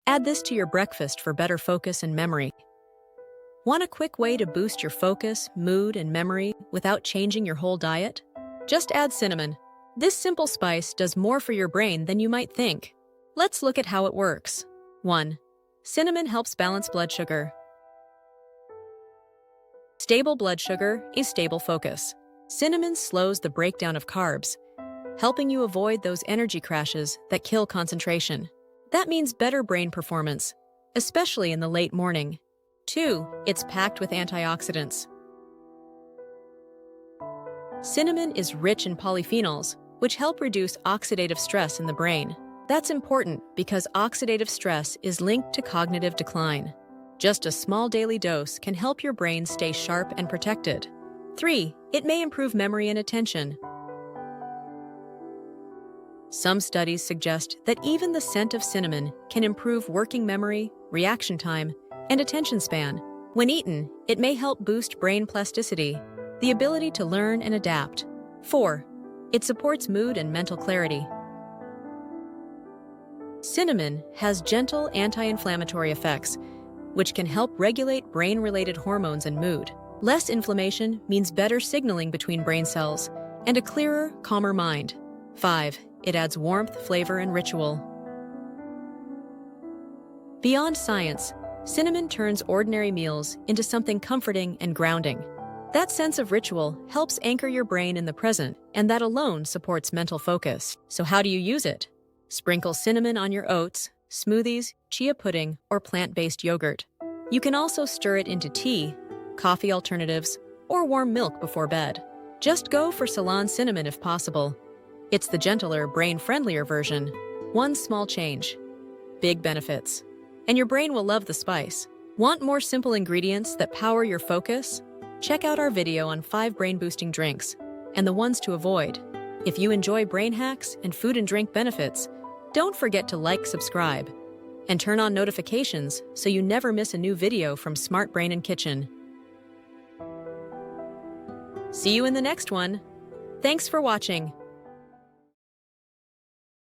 Add this to your breakfast for better focus and memory. Want a quick way to boost your focus, mood, and memory without changing your whole diet? Just add cinnamon. This simple spice does more for your brain than you might think. Let's look at how it works. 1. Cinnamon helps balance blood sugar. Stable blood sugar is stable focus. Cinnamon slows the breakdown of carbs, helping you avoid those energy crashes that kill concentration. That means better brain performance, especially in the late morning. 2. It's packed with antioxidants. Cinnamon is rich in polyphenols, which help reduce oxidative stress in the brain. That's important because oxidative stress is linked to cognitive decline. Just a small daily dose can help your brain stay sharp and protected. 3. It may improve memory and attention. Some studies suggest that even the scent of cinnamon can improve working memory, reaction time, and attention span. When eaten, it may help boost brain plasticity, the ability to learn and adapt. 4. It supports mood and mental clarity. Cinnamon has gentle anti-inflammatory effects, which can help regulate brain-related hormones and mood. Less inflammation means better signaling between brain cells and a clearer, calmer mind. 5. It adds warmth, flavor, and ritual. Beyond science, cinnamon turns ordinary meals into something comforting and grounding. That sense of ritual helps anchor your brain in the present, and that alone supports mental focus. So how do you use it? Sprinkle cinnamon on your oats, smoothies, chia pudding, or plant-based yogurt. You can also stir it into tea, coffee alternatives, or warm milk before bed. Just go for Ceylon cinnamon if possible. It's the gentler, brain-friendlier version. One small change, big benefits. And your brain will love the spice. Want more simple ingredients that power your focus? Check out our video on 5 brain-boosting drinks and the ones to avoid. If you enjoy brain hacks and food and drink benefits, don't forget to like, subscribe, and turn on notifications so you never miss a new video from Smart Brain and Kitchen. See you in the next one. Thanks for watching.